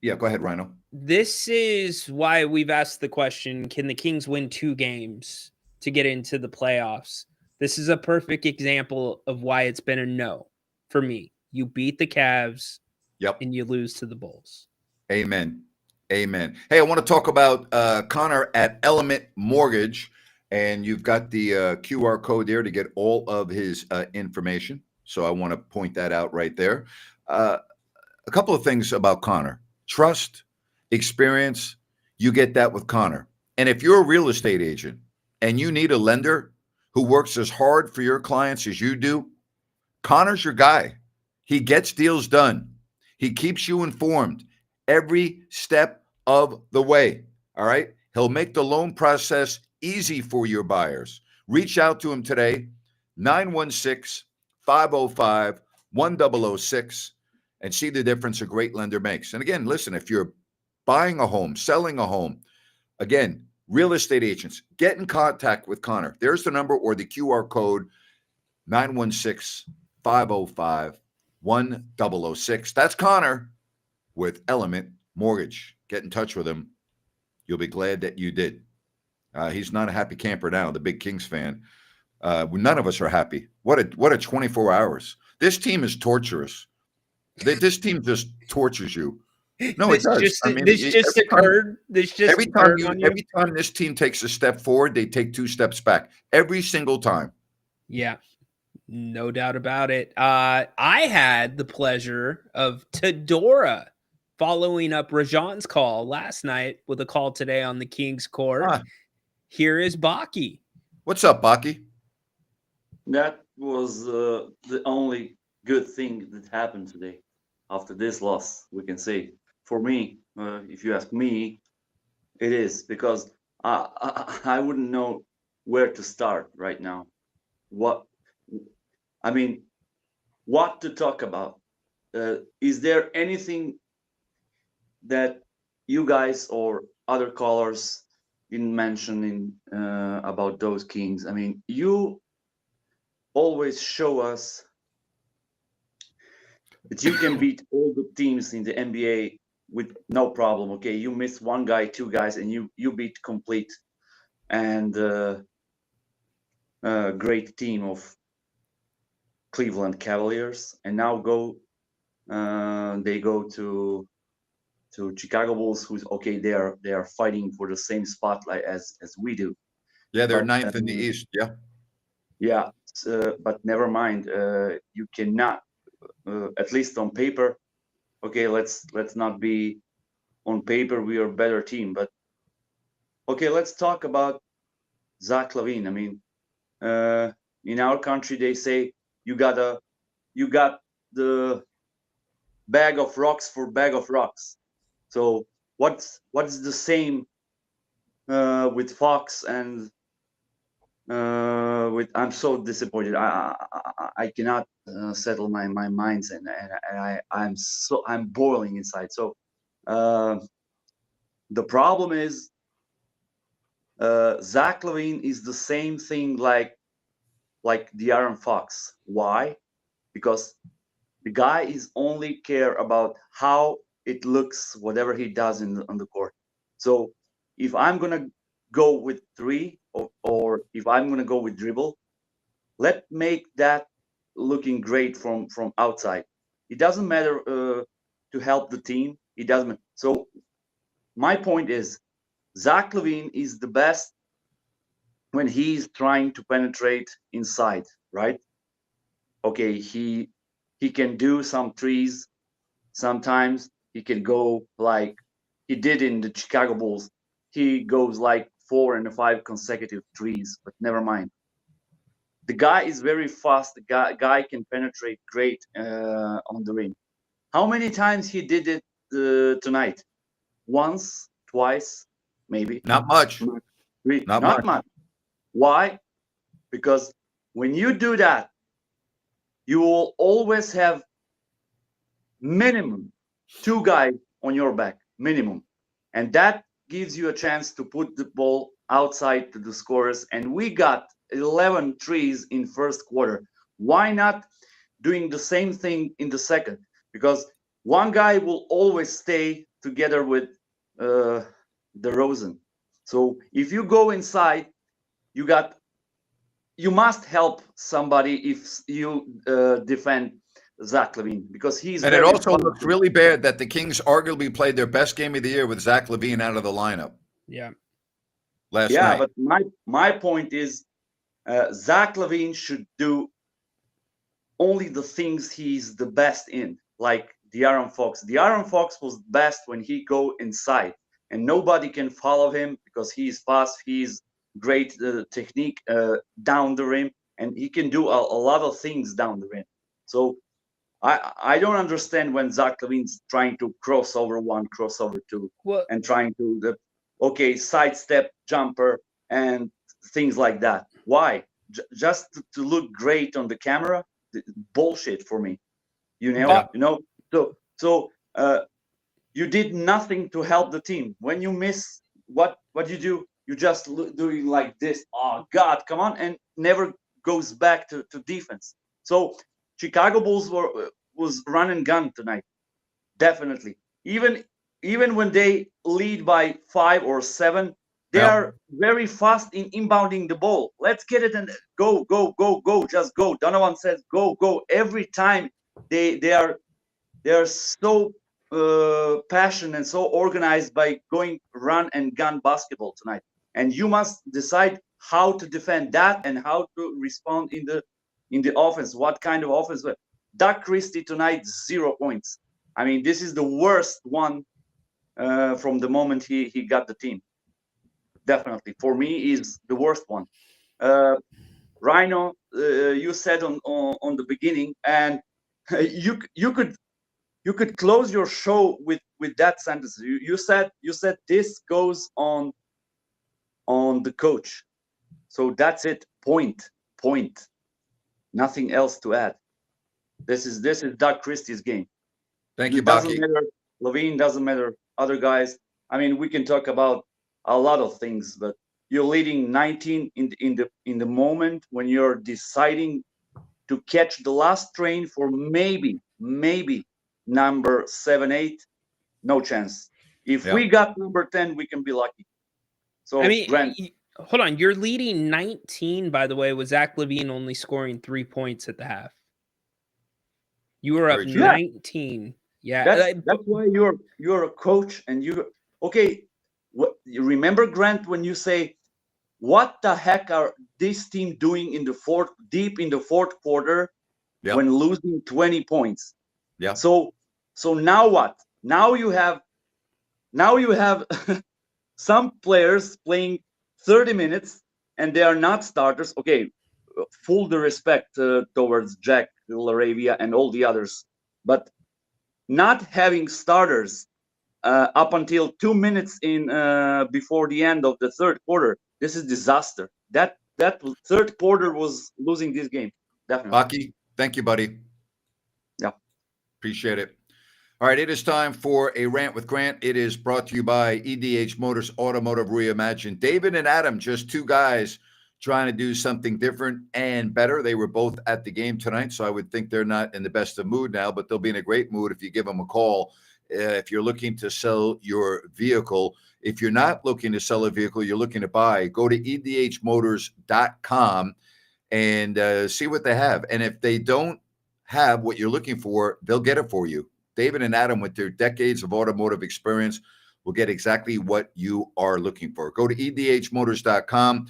yeah, go ahead, Ryno. this is why we've asked the question, can the Kings win 2 games to get into the playoffs? This is a perfect example of why it's been a no for me. You beat the Cavs Yep. and you lose to the Bulls. Amen. Amen. Hey, I want to talk about Connor at Element Mortgage, and you've got the QR code there to get all of his information. So I want to point that out right there. A couple of things about Connor. Trust, experience, you get that with Connor. And if you're a real estate agent and you need a lender who works as hard for your clients as you do, Connor's your guy. He gets deals done. He keeps you informed every step of the way. All right. He'll make the loan process easy for your buyers. Reach out to him today, 916-505-1006, and see the difference a great lender makes. And again, listen, if you're buying a home, selling a home, again, real estate agents, get in contact with Connor. There's the number or the QR code, 916-505-1006. That's Connor with Element Mortgage. Get in touch with him. You'll be glad that you did. He's not a happy camper now, the big Kings fan. None of us are happy. What a 24 hours. This team is torturous. This team just tortures you. No, it does. This just occurred on you. Every time this team takes a step forward, they take 2 steps back. Every single time. Yeah. No doubt about it. I had the pleasure of Tedora following up Rajan's call last night with a call today on the Kings court. Here is Baki. What's up, Baki? That was the only good thing that happened today after this loss, we can say, for me, if you ask me, it is because I wouldn't know where to start right now. What to talk about? Is there anything that you guys or other callers didn't mention about those Kings? I mean, you always show us that you can beat all the teams in the NBA with no problem. Okay, you miss one guy, two guys, and you beat complete and great team of Cleveland Cavaliers, and now they go to Chicago Bulls, who's okay. They are fighting for the same spotlight as we do. Yeah, they're But, ninth in the East. Yeah. Yeah, but never mind. You cannot, at least on paper. Okay, let's not be on paper. We are a better team, but okay, let's talk about Zach LaVine. I mean, in our country, they say you got the bag of rocks for bag of rocks. So what's the same with Fox and with? I'm so disappointed. I cannot settle my minds, and I'm boiling inside. So the problem is Zach LaVine is the same thing like De'Aaron Fox. Why? Because the guy is only care about how it looks, whatever he does on the court. So if I'm gonna go with three, or if I'm gonna go with dribble, let make that looking great from outside. It doesn't matter to help the team. It doesn't. So my point is, Zach LaVine is the best when he's trying to penetrate inside, right? Okay, he can do some threes. Sometimes he can go like he did in the Chicago Bulls. He goes like 4 and 5 consecutive threes, but never mind. The guy is very fast. The guy can penetrate great on the rim. How many times he did it tonight? Once, twice, maybe. Not much. Three. Not Not much. much. Why? Because when you do that, you will always have minimum 2 guys on your back, minimum. And that gives you a chance to put the ball outside to the scorers. And we got 11 threes in first quarter. Why not doing the same thing in the second? Because one guy will always stay together with DeRozan. So if you go inside, you must help somebody if you defend Zach LaVine, because he's And it very also fast. looks really bad that the Kings arguably played their best game of the year with Zach LaVine out of the lineup Yeah. last Yeah, night. but my point is, Zach LaVine should do only the things he's the best in, like De'Aaron Fox. De'Aaron Fox was best when he go inside, and nobody can follow him because he's fast. He's great technique down the rim, and he can do a lot of things down the rim. So I don't understand when Zach LaVine's trying to cross over one, cross over two, Well, and trying to sidestep jumper and things like that. Why? Just to look great on the camera? Bullshit for me. You know. Yeah. You know. So you did nothing to help the team. When you miss, what you do? You just doing like this. Oh God, come on, and never goes back to defense. So Chicago Bulls was run and gun tonight, definitely. Even when they lead by 5 or 7, they Yeah. are very fast in inbounding the ball. Let's get it and go, just go. Donovan says go every time. They are so passionate and so organized by going run and gun basketball tonight. And you must decide how to defend that and how to respond in the offense. What kind of offense? Doug Christie tonight, 0 points. I mean, this is the worst one from the moment he got the team. Definitely, for me, is the worst one. Ryno, you said on the beginning, and you could close your show with with that sentence. You said this goes on the coach. So that's it. Point. Nothing else to add. This is Doug Christie's game. Thank you, It doesn't Baki. matter. Levine doesn't matter. Other guys. I mean, we can talk about a lot of things, but you're leading 19 in the moment when you're deciding to catch the last train for maybe number 7, 8. No chance. If Yeah. we got number 10, we can be lucky. So I mean, Grant, hold on. You're leading 19, by the way, with Zach LaVine only scoring 3 points at the half. You were up Very true. 19. Yeah. that's why you're a coach and you remember, Grant, when you say, what the heck are this team doing deep in the fourth quarter Yep. when losing 20 points? Yeah. So now what? Now you have some players playing 30 minutes and they are not starters. Okay, full the respect towards Jack Laravia and all the others, but not having starters up until 2 minutes in before the end of the third quarter, this is disaster. That third quarter was losing this game. Definitely. Baki, thank you, buddy. Yeah. Appreciate it. All right, it is time for a rant with Grant. It is brought to you by EDH Motors Automotive Reimagined. David and Adam, just two guys trying to do something different and better. They were both at the game tonight, so I would think they're not in the best of mood now, but they'll be in a great mood if you give them a call. If you're looking to sell your vehicle, if you're not looking to sell a vehicle, you're looking to buy, go to edhmotors.com and see what they have. And if they don't have what you're looking for, they'll get it for you. David and Adam, with their decades of automotive experience, will get exactly what you are looking for. Go to edhmotors.com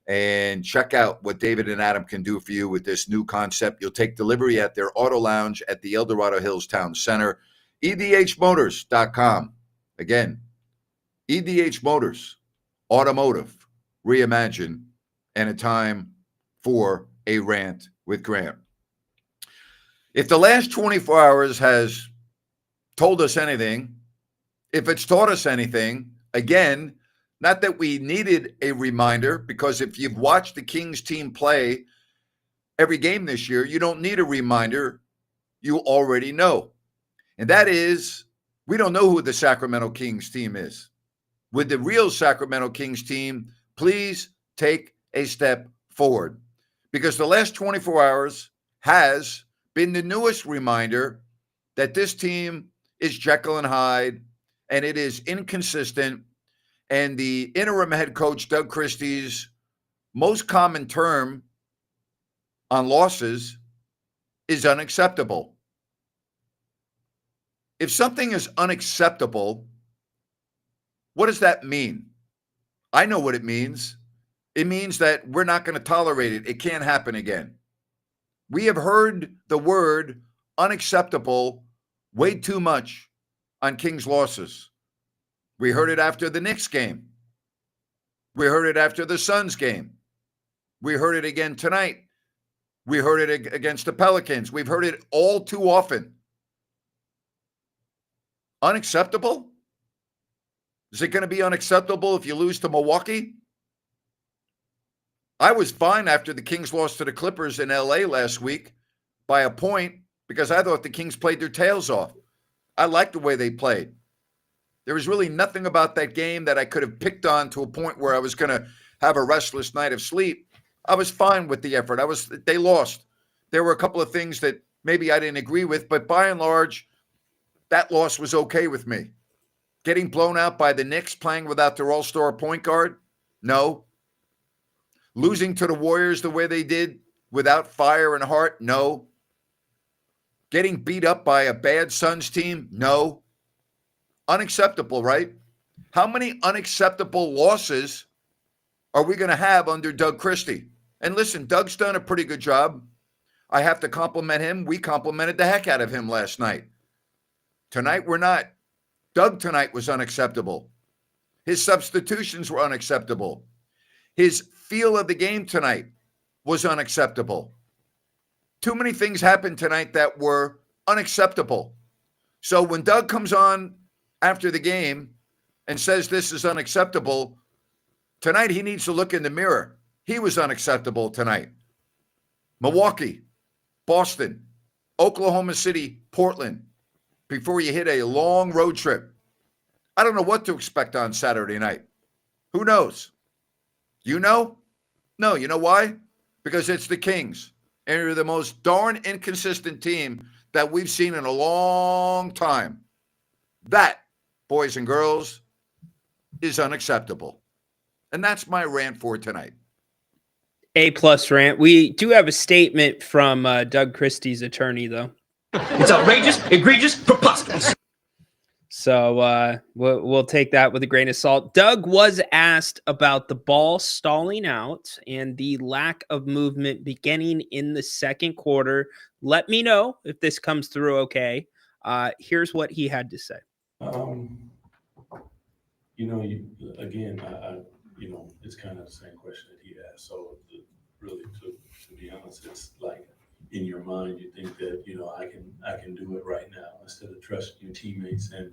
and check out what David and Adam can do for you with this new concept. You'll take delivery at their auto lounge at the El Dorado Hills Town Center. edhmotors.com. Again, EDH Motors, automotive, reimagine, and a time for a rant with Grant. If the last 24 hours has told us anything, if it's taught us anything, again, not that we needed a reminder, because if you've watched the Kings team play every game this year, you don't need a reminder. You already know. And that is, we don't know who the Sacramento Kings team is. With the real Sacramento Kings team, please take a step forward, because the last 24 hours has been the newest reminder that this team is Jekyll and Hyde, and it is inconsistent. And the interim head coach, Doug Christie's most common term on losses is unacceptable. If something is unacceptable, what does that mean? I know what it means. It means that we're not going to tolerate it. It can't happen again. We have heard the word unacceptable way too much on Kings losses. We heard it after the Knicks game. We heard it after the Suns game. We heard it again tonight. We heard it against the Pelicans. We've heard it all too often. Unacceptable? Is it going to be unacceptable if you lose to Milwaukee? I was fine after the Kings lost to the Clippers in LA last week by a point, because I thought the Kings played their tails off. I liked the way they played. There was really nothing about that game that I could have picked on to a point where I was going to have a restless night of sleep. I was fine with the effort. They lost. There were a couple of things that maybe I didn't agree with, but by and large, that loss was okay with me. Getting blown out by the Knicks playing without their all-star point guard? No. Losing to the Warriors the way they did without fire and heart? No. Getting beat up by a bad Suns team? No. Unacceptable, right? How many unacceptable losses are we going to have under Doug Christie? And listen, Doug's done a pretty good job. I have to compliment him. We complimented the heck out of him last night. Tonight, we're not. Doug tonight was unacceptable. His substitutions were unacceptable. His feel of the game tonight was unacceptable. Too many things happened tonight that were unacceptable. So when Doug comes on after the game and says this is unacceptable, tonight he needs to look in the mirror. He was unacceptable tonight. Milwaukee, Boston, Oklahoma City, Portland, before you hit a long road trip. I don't know what to expect on Saturday night. Who knows? You know? No, you know why? Because it's the Kings. And you're the most darn inconsistent team that we've seen in a long time. That, boys and girls, is unacceptable. And that's my rant for tonight. A+ rant. We do have a statement from Doug Christie's attorney, though. It's outrageous, egregious, preposterous. So we'll take that with a grain of salt. Doug was asked about the ball stalling out and the lack of movement beginning in the second quarter. Let me know if this comes through okay. Here's what he had to say. It's kind of the same question that he asked. So really, to be honest, it's like in your mind, you think that, I can do it right now, instead of trusting your teammates and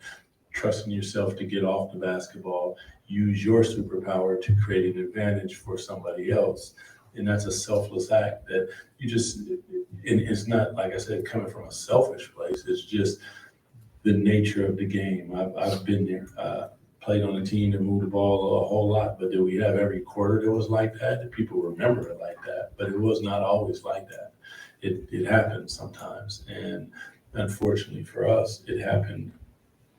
trusting yourself to get off the basketball, use your superpower to create an advantage for somebody else. And that's a selfless act that you just, and it's not, like I said, coming from a selfish place. It's just the nature of the game. I've been there. Played on a team that moved the ball a whole lot, but did we have every quarter that was like that? Did people remember it like that? But it was not always like that. It happened sometimes. And unfortunately for us, it happened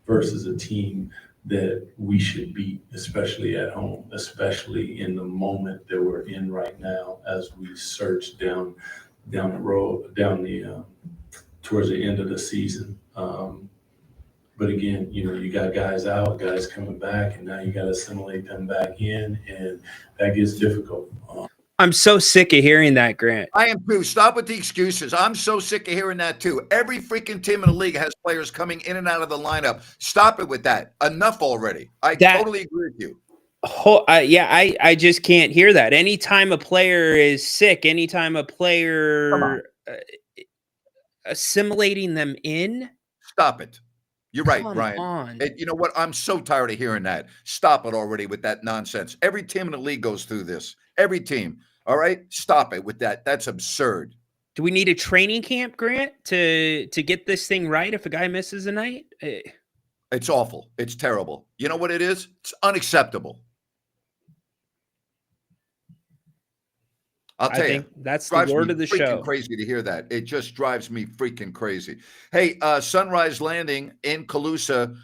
versus a team that we should beat, especially at home, especially in the moment that we're in right now as we search down the road, towards the end of the season. But again, you got guys out, guys coming back, and now you got to assimilate them back in, and that gets difficult. I'm so sick of hearing that, Grant. I am too. Stop with the excuses. I'm so sick of hearing that too. Every freaking team in the league has players coming in and out of the lineup. Stop it with that. Enough already. I totally agree with you. I just can't hear that. Anytime a player is sick, anytime a player assimilating them in. Stop it. You're right, Come Brian. on. You know what? I'm so tired of hearing that. Stop it already with that nonsense. Every team in the league goes through this. Every team. All right? Stop it with that. That's absurd. Do we need a training camp, Grant, to get this thing right if a guy misses a night? It's awful. It's terrible. You know what it is? It's unacceptable. I'll tell you. That's the word of the show. Crazy to hear that. It just drives me freaking crazy. Hey, Sunrise Landing in Calusa,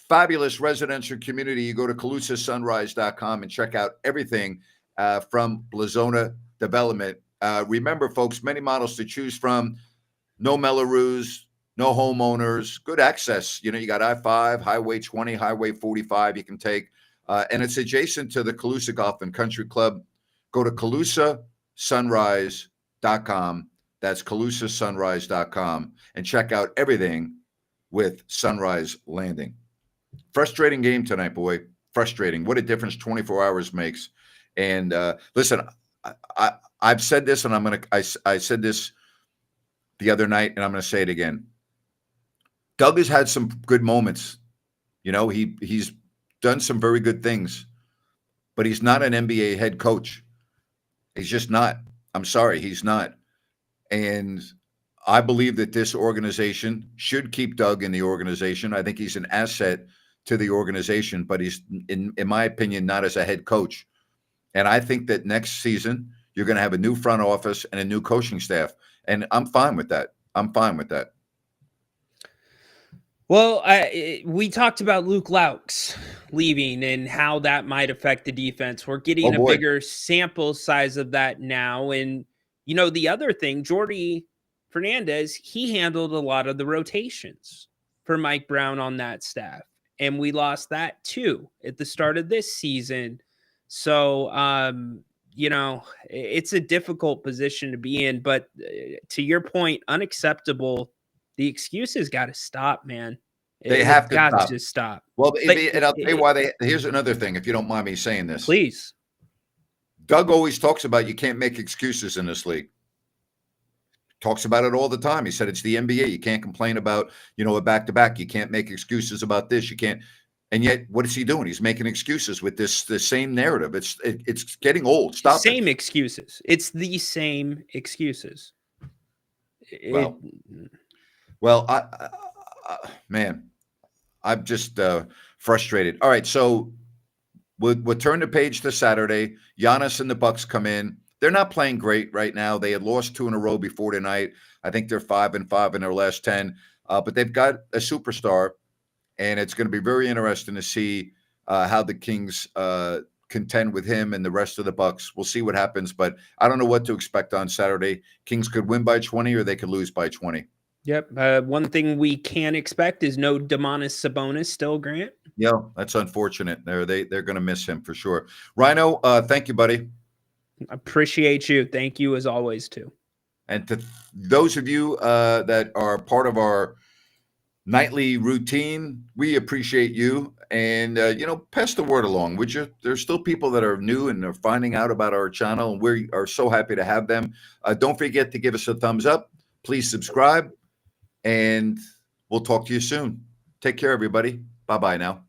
fabulous residential community. You go to calusasunrise.com and check out everything from Blazona Development. Remember, folks, many models to choose from. No Mellorews, no homeowners, good access. You got I-5, Highway 20, Highway 45 you can take. And it's adjacent to the Calusa Golf and Country Club. Go to calusasunrise.com. That's calusasunrise.com, and check out everything with Sunrise Landing. Frustrating game tonight, boy. Frustrating. What a difference 24 hours makes. And listen, I've said this, and I said this the other night, and I'm going to say it again. Doug has had some good moments. He's done some very good things, but he's not an NBA head coach. He's just not. I'm sorry, he's not. And I believe that this organization should keep Doug in the organization. I think he's an asset to the organization, but he's, in my opinion, not as a head coach. And I think that next season, you're going to have a new front office and a new coaching staff. And I'm fine with that. Well, we talked about Luke Laux leaving and how that might affect the defense. We're getting a bigger sample size of that now. And, the other thing, Jordi Fernandez, he handled a lot of the rotations for Mike Brown on that staff. And we lost that too at the start of this season. So, it's a difficult position to be in. But to your point, unacceptable. The excuses got to stop, man. They have to stop. Well, and I'll tell you why. Here's another thing, if you don't mind me saying this. Please. Doug always talks about you can't make excuses in this league. talks about it all the time. He said it's the NBA. You can't complain about, a back-to-back. You can't make excuses about this. You can't. And yet, what is he doing? He's making excuses with the same narrative. It's getting old. Stop Same it. excuses. It's the same excuses. Well, man, I'm just frustrated. All right, so we'll turn the page to Saturday. Giannis and the Bucks come in. They're not playing great right now. They had lost 2 in a row before tonight. I think they're 5-5 in their last 10. But they've got a superstar, and it's going to be very interesting to see how the Kings contend with him and the rest of the Bucks. We'll see what happens, but I don't know what to expect on Saturday. Kings could win by 20 or they could lose by 20. Yep. One thing we can expect is no Domantas Sabonis still, Grant. Yeah, that's unfortunate. They're going to miss him for sure. Ryno, thank you, buddy. Appreciate you. Thank you as always too. And to those of you that are part of our nightly routine, we appreciate you. And, pass the word along, would you? There's still people that are new and are finding out about our channel, and we are so happy to have them. Don't forget to give us a thumbs up. Please subscribe, and we'll talk to you soon. Take care, everybody. Bye-bye now.